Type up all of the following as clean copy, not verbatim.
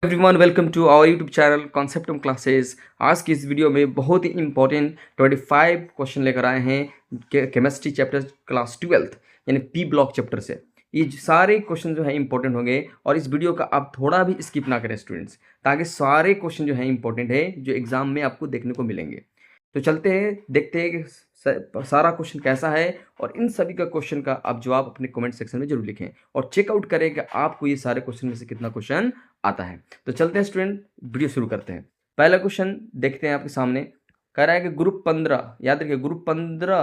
Everyone welcome to our YouTube channel Conceptum classes. आज की इस वीडियो में बहुत ही इंपॉर्टेंट 25 क्वेश्चन लेकर आए हैं केमिस्ट्री चैप्टर क्लास 12 यानी पी ब्लॉक चैप्टर से। ये सारे क्वेश्चन जो है इंपॉर्टेंट होंगे और इस वीडियो का आप थोड़ा भी स्किप ना करें स्टूडेंट्स, ताकि सारे क्वेश्चन जो है इंपॉर्टेंट है जो एग्जाम में आपको देखने को मिलेंगे। तो चलते हैं, देखते हैं कि सारा क्वेश्चन कैसा है और इन सभी का क्वेश्चन का आप जवाब अपने कमेंट सेक्शन में जरूर लिखें और चेकआउट करें कि आपको ये सारे क्वेश्चन में से कितना क्वेश्चन आता है। तो चलते हैं स्टूडेंट, वीडियो शुरू करते हैं। पहला क्वेश्चन देखते हैं आपके सामने। कह रहा है कि ग्रुप 15, याद रखिए ग्रुप 15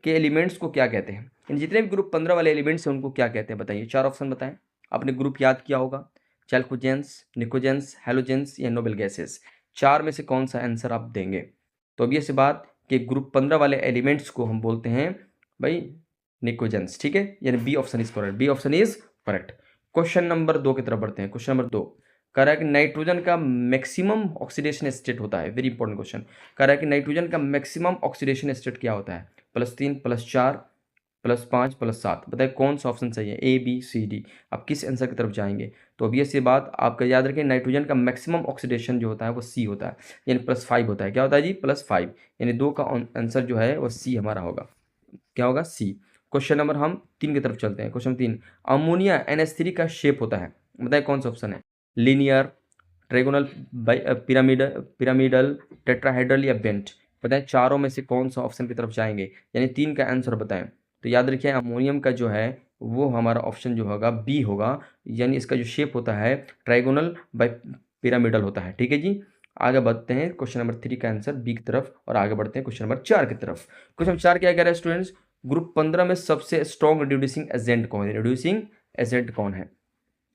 के एलिमेंट्स को क्या कहते हैं, इन जितने भी ग्रुप 15 वाले एलिमेंट्स हैं उनको क्या कहते हैं बताइए। चार ऑप्शन बताएं। आपने ग्रुप याद किया होगा, चैल्कोजेंस, निकोजेंस, हैलोजेंस या नोबल गैसेस। चार में से कौन सा आंसर आप देंगे? तो अब ये सी बात कि ग्रुप 15 वाले एलिमेंट्स को हम बोलते हैं भाई निकोजेंस, ठीक है, यानी B option is correct. B option is correct. Question number 2 की तरफ बढ़ते हैं। क्वेश्चन नंबर 2 कह रहा है कि नाइट्रोजन का मैक्सिमम ऑक्सीडेशन स्टेट होता है। Very important question. कह रहा है कि नाइट्रोजन का मैक्सिमम ऑक्सीडेशन स्टेट क्या होता है? +3, +4, +5, +7। बताइए कौन सा ऑप्शन सही है? A, B, C, D. आप किस आंसर की तरफ जाएंगे? तो अब ये सी बात आपका याद रखें, नाइट्रोजन का मैक्सिमम ऑक्सीडेशन जो होता है वो सी होता है, यानी +5 होता है। क्या होता है जी? +5, यानी 2 का आंसर जो है वो सी हमारा होगा। क्या होगा? सी। क्वेश्चन नंबर हम 3 की तरफ चलते हैं। क्वेश्चन 3, अमोनिया NH3 का शेप होता है, बताइए कौन सा ऑप्शन है? लीनियर, ट्रायगोनल, पिरामिडल, टेट्राहेड्रल या बेंट। बताएं चारों में से कौन सा ऑप्शन की तरफ जाएंगे, यानी 3 का आंसर बताएं। तो याद रखिए अमोनियम का जो है वो हमारा ऑप्शन जो होगा बी होगा, यानी इसका जो शेप होता है ट्रायगोनल बाय पिरामिडल होता है। ठीक है जी। आगे बढ़ते हैं, क्वेश्चन नंबर 3 का आंसर बी की तरफ और आगे बढ़ते हैं क्वेश्चन नंबर 4 की तरफ। क्वेश्चन 4 क्या कह रहा है स्टूडेंट्स? ग्रुप 15 में सबसे स्ट्रॉन्ग रिड्यूसिंग एजेंट कौन है? रिड्यूसिंग एजेंट कौन है?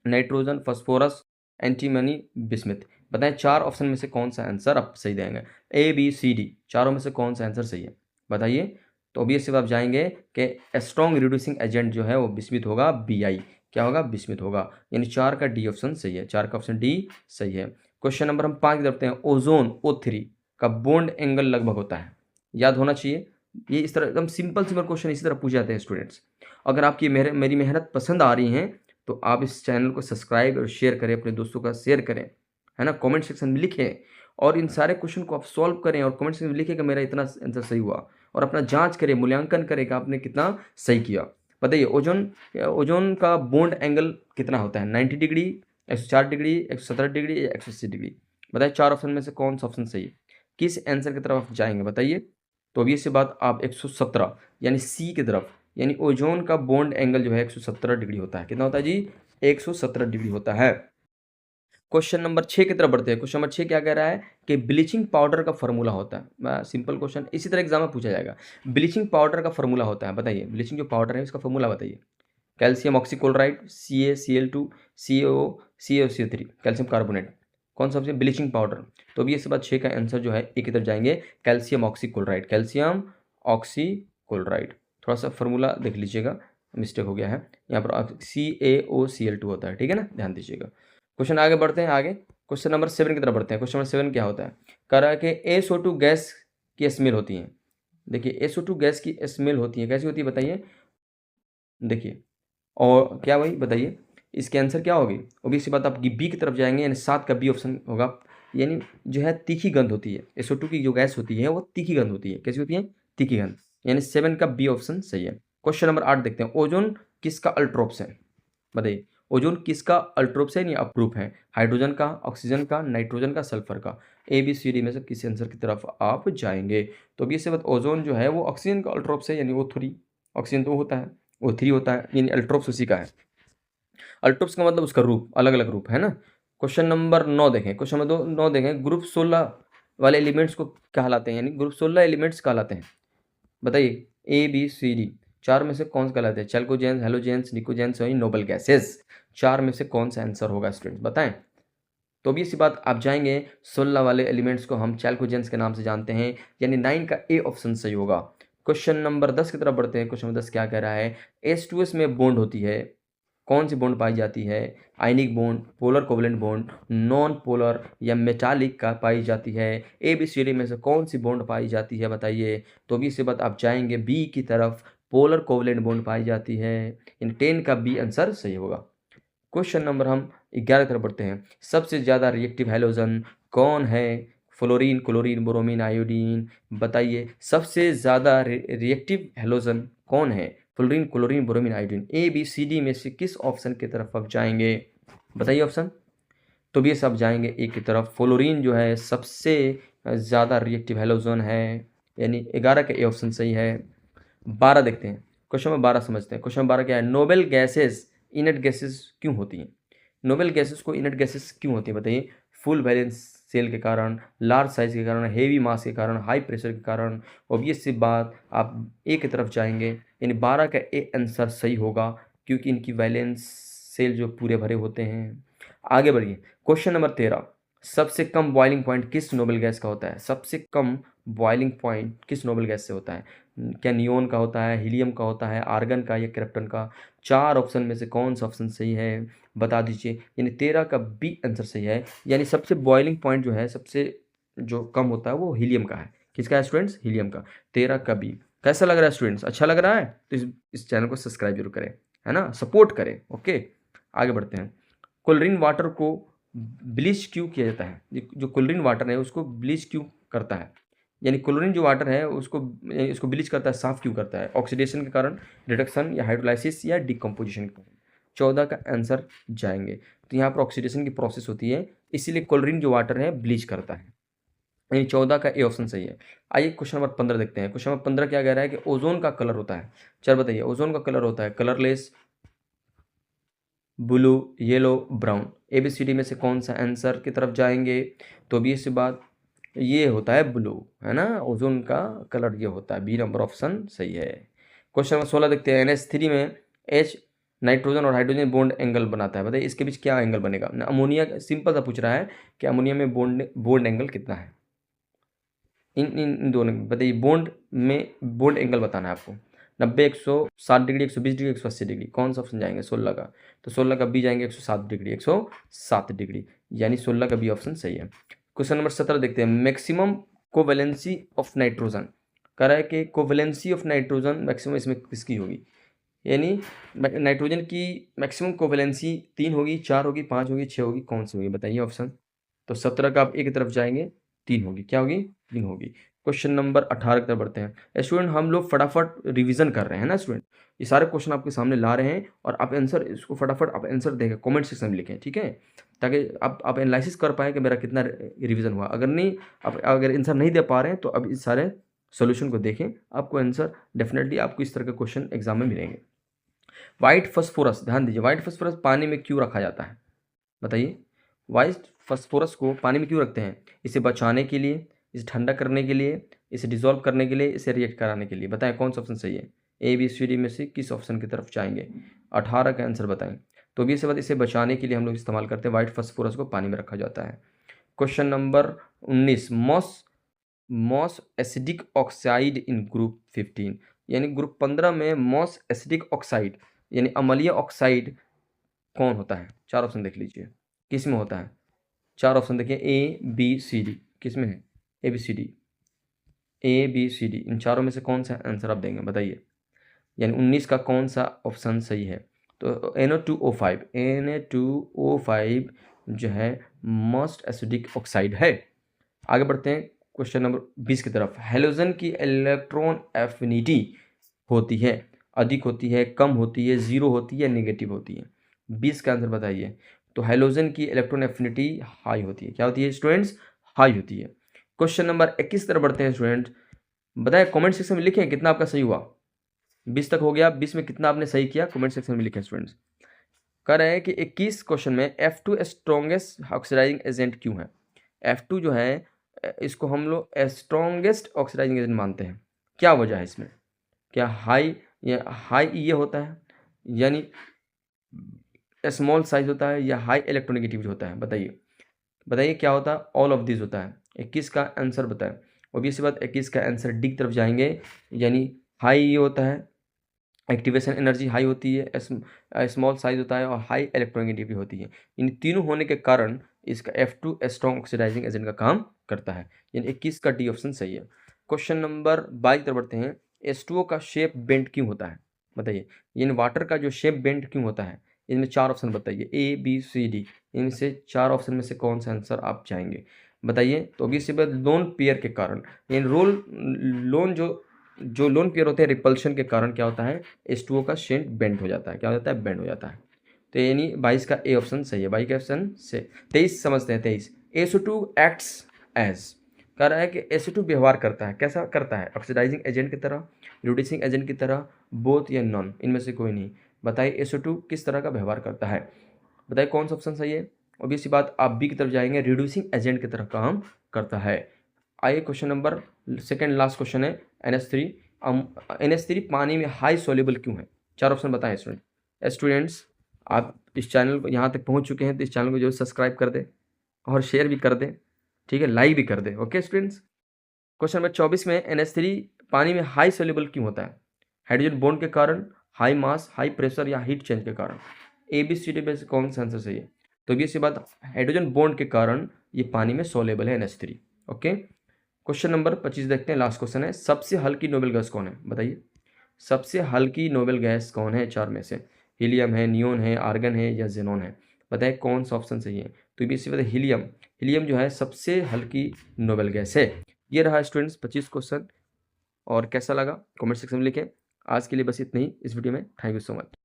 Nitrogen, phosphorus, antimony, bismuth. बताएं चार ऑप्शन में से कौन सा आंसर आप सही देंगे? ए, बी, सी, डी। चारों में से कौन सा आंसर सही है बताइए। तो अभी सिर्फ आप जाएंगे कि स्ट्रॉन्ग रिड्यूसिंग एजेंट जो है वो बिस्मिथ होगा, BI। क्या होगा? बिस्मिथ होगा, यानी 4 का डी ऑप्शन सही है। 4 का ऑप्शन डी सही है। क्वेश्चन नंबर हम 5 करते हैं। ओजोन O3 का बॉन्ड एंगल लगभग होता है, याद होना चाहिए। ये इस तरह एकदम सिंपल क्वेश्चन इसी तरह पूछ जाते हैं स्टूडेंट्स। अगर आपकी मेरी मेहनत पसंद आ रही है तो आप इस चैनल को सब्सक्राइब और शेयर करें, अपने दोस्तों का शेयर करें, है ना। कमेंट सेक्शन में लिखें और इन सारे क्वेश्चन को आप सॉल्व करें और कमेंट सेक्शन में लिखें कि मेरा इतना आंसर सही हुआ, और अपना जांच करें, मूल्यांकन करें कि आपने कितना सही किया। बताइए ओजोन का बॉन्ड एंगल कितना होता है? 90 डिग्री, 104 डिग्री, 117 डिग्री या 180 डिग्री। बताइए चार ऑप्शन में से कौन सा ऑप्शन सही है? किस आंसर की तरफ आप जाएंगे बताइए। तो अभी से बात आप 117 यानी सी की तरफ, यानी ओजोन का बॉन्ड एंगल जो है 117 डिग्री होता है। कितना होता है जी? 117 डिग्री होता है। क्वेश्चन नंबर 6 की तरफ बढ़ते हैं। क्वेश्चन नंबर 6 क्या कह रहा है कि ब्लीचिंग पाउडर का फॉर्मूला होता है। सिंपल क्वेश्चन, इसी तरह एग्जाम में पूछा जाएगा। ब्लीचिंग पाउडर का फॉर्मूला होता है, बताइए ब्लीचिंग जो पाउडर है उसका फॉर्मूला बताइए। Calcium oxychloride, CaCl2, CaO, CaCO3, calcium carbonate. कौन सा ऑप्शन? Bleaching powder. तो अभी इसके बाद 6 का आंसर जो है एक की तरफ जाएंगे, कैल्शियम ऑक्सीक्लोराइड। Calcium oxychloride. थोड़ा सा फॉर्मूला देख लीजिएगा, मिस्टेक हो गया है यहाँ पर। CaOCl2 होता है, ठीक है ना, ध्यान दीजिएगा। क्वेश्चन आगे बढ़ते हैं। आगे क्वेश्चन नंबर 7 की तरफ बढ़ते हैं। क्वेश्चन नंबर 7 क्या होता है? कह रहा है कि SO2 गैस की स्मेल होती है। देखिए SO2 गैस की स्मेल होती है, कैसी होती है बताइए। देखिए और क्या भाई बताइए इसके आंसर क्या होगी? ओबीसी बात आपकी बी की तरफ जाएंगे, यानी 7 का बी ऑप्शन होगा। यानी जो है तीखी गंध होती है। SO2 की जो गैस होती है वो तीखी गंध होती है। कैसी होती है? तीखी गंध, यानी 7 का बी ऑप्शन सही है। क्वेश्चन नंबर 8 देखते हैं। ओजोन किसका अल्ट्रोप्स है? बताइए ओजोन किसका अल्ट्रोप्स है यानी अप्रूप है? हाइड्रोजन का, ऑक्सीजन का, नाइट्रोजन का, सल्फर का। ABCD में से किस आंसर की तरफ आप जाएंगे? तो अभी इससे बात ओजोन जो है वो ऑक्सीजन का अल्ट्रोप्स है, यानी O3। ऑक्सीजन तो होता है, O3 होता है, यानी अल्ट्रोप्स उसी का है। अल्ट्रोप्स का मतलब उसका रूप, अलग अलग रूप है ना। क्वेश्चन नंबर 9 देखें। क्वेश्चन नंबर 9 देखें। ग्रुप 16 वाले एलिमेंट्स को कहलाते हैं, यानी ग्रुप 16 एलिमेंट्स कहलाते हैं। बताइए ABCD, चार में से कौन सा कहलाते हैं? चैल्कोजेंस, हेलोजेंस, निकोजेंस और नोबल गैसेस। चार में से कौन सा आंसर होगा स्टूडेंट्स बताएं। तो अभी इसी बात आप जाएंगे 16 वाले एलिमेंट्स को हम चैल्कोजेंस के नाम से जानते हैं, यानी 9 का ए ऑप्शन सही होगा। क्वेश्चन नंबर 10 की तरफ बढ़ते हैं। क्वेश्चन नंबर 10 क्या कह रहा है? H2S में बॉन्ड होती है, कौन सी बॉन्ड पाई जाती है? Ionic bond, polar covalent bond, non polar या मेटालिक का पाई जाती है? ABCD में से कौन सी बॉन्ड पाई जाती है बताइए। तो अभी से बात आप जाएंगे बी की तरफ, पोलर कोवलेंट बॉन्ड पाई जाती है, इन 10 का बी आंसर सही होगा। क्वेश्चन नंबर हम 11 की तरफ बढ़ते हैं। सबसे ज़्यादा रिएक्टिव हैलोजन कौन है? Fluorine, chlorine, bromine, iodine. बताइए सबसे ज़्यादा रिएक्टिव हैलोजन कौन है? Fluorine, chlorine, bromine, iodine. A B C D में से किस ऑप्शन की तरफ आप जाएंगे? बताइए ऑप्शन। तो भी सब जाएंगे ए की तरफ। फ्लोरीन जो है सबसे ज़्यादा रिएक्टिव हैलोजन है, यानी 11 का ए ऑप्शन सही है। 12 देखते हैं, क्वेश्चन नंबर 12 समझते हैं। क्वेश्चन नंबर 12 क्या है? नोबेल गैसेस इनर्ट गैसेस क्यों होती हैं? नोबेल गैसेस को इनर्ट गैसेस क्यों होती हैं बताइए? फुल वैलेंस सेल के कारण, लार्ज साइज के कारण, हेवी मास के कारण, हाई प्रेशर के कारण। ऑब्वियस सी बात, आप ए की तरफ जाएंगे, यानी 12 का ए आंसर सही होगा, क्योंकि इनकी वैलेंस सेल जो पूरे भरे होते हैं। आगे बढ़िए, क्वेश्चन नंबर 13। सबसे कम बॉइलिंग पॉइंट किस नोबेल गैस का होता है? सबसे कम बॉइलिंग पॉइंट किस नोबेल गैस से होता है? क्या नियोन का होता है, हीलियम का होता है, आर्गन का या क्रिप्टन का? 4 ऑप्शन में से कौन सा ऑप्शन सही है बता दीजिए। यानी 13 का बी आंसर सही है। यानी सबसे बॉइलिंग पॉइंट जो है, सबसे जो कम होता है वो हीलियम का है। किसका है स्टूडेंट्स? हीलियम का। 13 का बी। कैसा लग रहा है स्टूडेंट्स? अच्छा लग रहा है? तो इस चैनल को सब्सक्राइब जरूर करें, है ना, सपोर्ट करें। ओके, आगे बढ़ते हैं। क्लोरीन वाटर को ब्लीच क्यों किया जाता है? जो क्लोरीन वाटर है उसको ब्लीच क्यों करता है? यानी क्लोरीन जो वाटर है उसको ब्लीच करता है, साफ क्यों करता है? ऑक्सीडेशन के कारण, रिडक्शन या हाइड्रोलाइसिस या डिकम्पोजिशन के कारण। 14 का आंसर जाएंगे। तो यहाँ पर ऑक्सीडेशन की प्रोसेस होती है, इसीलिए क्लोरीन जो वाटर है ब्लीच करता है। यानी 14 का ए ऑप्शन सही है। आइए क्वेश्चन नंबर 15 देखते हैं। क्वेश्चन नंबर 15 क्या कह रहा है कि ओजोन का कलर होता है। चल बताइए, ओजोन का कलर होता है colourless, blue, yellow, brown. A B C D में से कौन सा आंसर की तरफ जाएंगे? तो भी इसी बात, ये होता है ब्लू, है ना, ओजोन का कलर ये होता है। बी नंबर ऑप्शन सही है। क्वेश्चन नंबर 16 देखते हैं। NH3 में H नाइट्रोजन और हाइड्रोजन बॉन्ड एंगल बनाता है, बताइए इसके बीच क्या एंगल बनेगा? अमोनिया, सिंपल सा पूछ रहा है कि अमोनिया में बॉन्ड एंगल कितना है? इन इन दोनों बताइए, बॉन्ड में बॉन्ड एंगल बताना है आपको। 90, 160 डिग्री, 120 डिग्री, 180 डिग्री। कौन सा ऑप्शन जाएंगे? 16 का। तो 16 का बी जाएंगे, 107 डिग्री, 107 डिग्री, यानी 16 का बी ऑप्शन सही है। क्वेश्चन नंबर 17 देखते हैं। मैक्सिमम कोवैलेंसी ऑफ नाइट्रोजन कह रहा है कि कोवैलेंसी ऑफ नाइट्रोजन मैक्सिमम इसमें किसकी होगी? यानी नाइट्रोजन की मैक्सिमम कोवैलेंसी 3 होगी, 4 होगी, 5 होगी, 6 होगी, कौन सी होगी बताइए ऑप्शन। तो 17 का आप एक तरफ जाएंगे, 3 होगी। क्या होगी? 3 होगी। क्वेश्चन नंबर 18 की तरफ बढ़ते हैं। स्टूडेंट हम लोग फटाफट रिवीजन कर रहे हैं ना स्टूडेंट, ये सारे क्वेश्चन आपके सामने ला रहे हैं और आप आंसर इसको फटाफट आप आंसर देंगे, कमेंट सेक्शन में लिखें, ठीक है, ताकि आप एनालिसिस कर पाएँ कि मेरा कितना रिवीजन हुआ। अगर नहीं, आप अगर आंसर नहीं दे पा रहे हैं तो अब इस सारे सोल्यूशन को देखें, आपको आंसर डेफिनेटली आपको इस तरह के क्वेश्चन एग्जाम में मिलेंगे। व्हाइट फॉस्फोरस, ध्यान दीजिए, व्हाइट फॉस्फोरस पानी में क्यों रखा जाता है? बताइए, व्हाइट फॉस्फोरस को पानी में क्यों रखते हैं? इसे बचाने के लिए, इसे ठंडा करने के लिए, इसे डिसॉल्व करने के लिए, इसे रिएक्ट कराने के लिए। बताएं कौन सा ऑप्शन सही है? ए बी सी डी में से किस ऑप्शन की तरफ जाएंगे? 18 का आंसर बताएं। तो भी इसके बाद इसे बचाने के लिए हम लोग इस्तेमाल करते हैं, व्हाइट फॉस्फोरस को पानी में रखा जाता है। Question number 19। Most acidic oxide in group 15, यानी ग्रुप 15 में मॉस एसिडिक ऑक्साइड यानी अम्लीय ऑक्साइड कौन होता है? 4 ऑप्शन देख लीजिए, किस में होता है? 4 ऑप्शन देखिए, ए बी सी डी, किस में है? A B C D, A B C D, इन चारों में से कौन सा आंसर आप देंगे बताइए। यानी 19 का कौन सा ऑप्शन सही है? तो Na2O5, Na2O5 जो है मोस्ट एसिडिक ऑक्साइड है। आगे बढ़ते हैं क्वेश्चन नंबर 20 की तरफ। हैलोजन की इलेक्ट्रॉन एफिनिटी होती है, अधिक होती है, कम होती है, जीरो होती है, नेगेटिव होती है? 20 का आंसर बताइए। तो हैलोजन की इलेक्ट्रॉन एफिनिटी हाई होती है। क्या होती है स्टूडेंट्स? हाई होती है। क्वेश्चन नंबर 21 तरफ बढ़ते हैं स्टूडेंट। बताए कमेंट सेक्शन में लिखें कितना आपका सही हुआ। 20 तक हो गया, 20 में कितना आपने सही किया कमेंट सेक्शन में लिखें स्टूडेंट्स। कह रहे हैं कि 21 क्वेश्चन में F2 स्ट्रॉन्गेस्ट ऑक्सीडाइजिंग एजेंट क्यों है? F2 जो है इसको हम लोग स्ट्रॉन्गेस्ट ऑक्सीडाइजिंग एजेंट मानते हैं। क्या वजह है इसमें? क्या हाई ये होता है, यानी स्मॉल साइज होता है, या हाई इलेक्ट्रोनेगेटिविटी होता है? बताइए बताइए क्या होता है? ऑल ऑफ दिस होता है। 21 का आंसर बताएं। ऑब्वियस बात, 21 का आंसर डी की तरफ जाएंगे, यानी हाई ये होता है, एक्टिवेशन एनर्जी हाई होती है, स्मॉल साइज होता है और हाई इलेक्ट्रोनेगेटिविटी होती है। इन तीनों होने के कारण इसका F2 स्ट्रॉन्ग ऑक्सीडाइजिंग एजेंट का काम करता है, यानी 21 का डी ऑप्शन सही है। क्वेश्चन नंबर 22 तरफ बढ़ते हैं। H2O का शेप बेंड क्यों होता है? बताइए, यानी वाटर का जो शेप बेंड क्यों होता है? इनमें 4 ऑप्शन बताइए, ए बी सी डी, इनमें से 4 ऑप्शन में से कौन सा आंसर आप चाहेंगे बताइए। तो ऑब्वियसली बात लोन पेयर के कारण, इन लोन जो लोन पेयर होते हैं रिपल्शन के कारण क्या होता है, H2O का शेड बेंड हो जाता है, क्या हो जाता है, बेंड हो जाता है। तो यानी 22 का ए ऑप्शन सही है, 22 का ऑप्शन से। 23 समझते हैं, 23 SO2 एक्ट्स एज, कह रहा है कि SO2 व्यवहार करता है, कैसा करता है, ऑक्सीडाइजिंग एजेंट की तरह, रिड्यूसिंग एजेंट की तरह, बोथ या नॉन, इनमें से कोई नहीं। बताइए SO2 किस तरह का व्यवहार करता है, बताइए कौन सा ऑप्शन सही है। ऑब्वियसली बात आप बी की तरफ जाएंगे, रिड्यूसिंग एजेंट की तरह काम करता है। आइए question number second last question है, NH3। NH3 पानी में हाई सोल्यूबल क्यों है, 4 ऑप्शन बताएं स्टूडेंट्स। आप इस चैनल को यहाँ तक पहुँच चुके हैं तो इस चैनल को जो सब्सक्राइब कर दें और शेयर भी कर दें, ठीक है, लाइक भी कर दें। ओके स्टूडेंट्स, क्वेश्चन नंबर 24 में NH3 पानी में हाई सोल्यूबल क्यों होता है, हाइड्रोजन बॉन्ड के कारण, हाई मास, हाई प्रेशर या हीट चेंज के कारण। ABCD में से कौन सा आंसर सही है, तो ये सी बात हाइड्रोजन बॉन्ड के कारण ये पानी में सोलेबल है NH3। ओके, क्वेश्चन नंबर 25 देखते हैं, लास्ट क्वेश्चन है, सबसे हल्की नोबेल गैस कौन है बताइए, सबसे हल्की नोबेल गैस कौन है 4 में से, हीलियम है, नियोन है, आर्गन है या जेनॉन है। बताइए कौन सा ऑप्शन सही है, तो ये सी बात हीलियम, हीलियम जो है सबसे हल्की नोबेल गैस है। ये रहा स्टूडेंट्स 25 क्वेश्चन, और कैसा लगा कमेंट सेक्शन में लिखें। आज के लिए बस इतना ही इस वीडियो में, थैंक यू सो मच।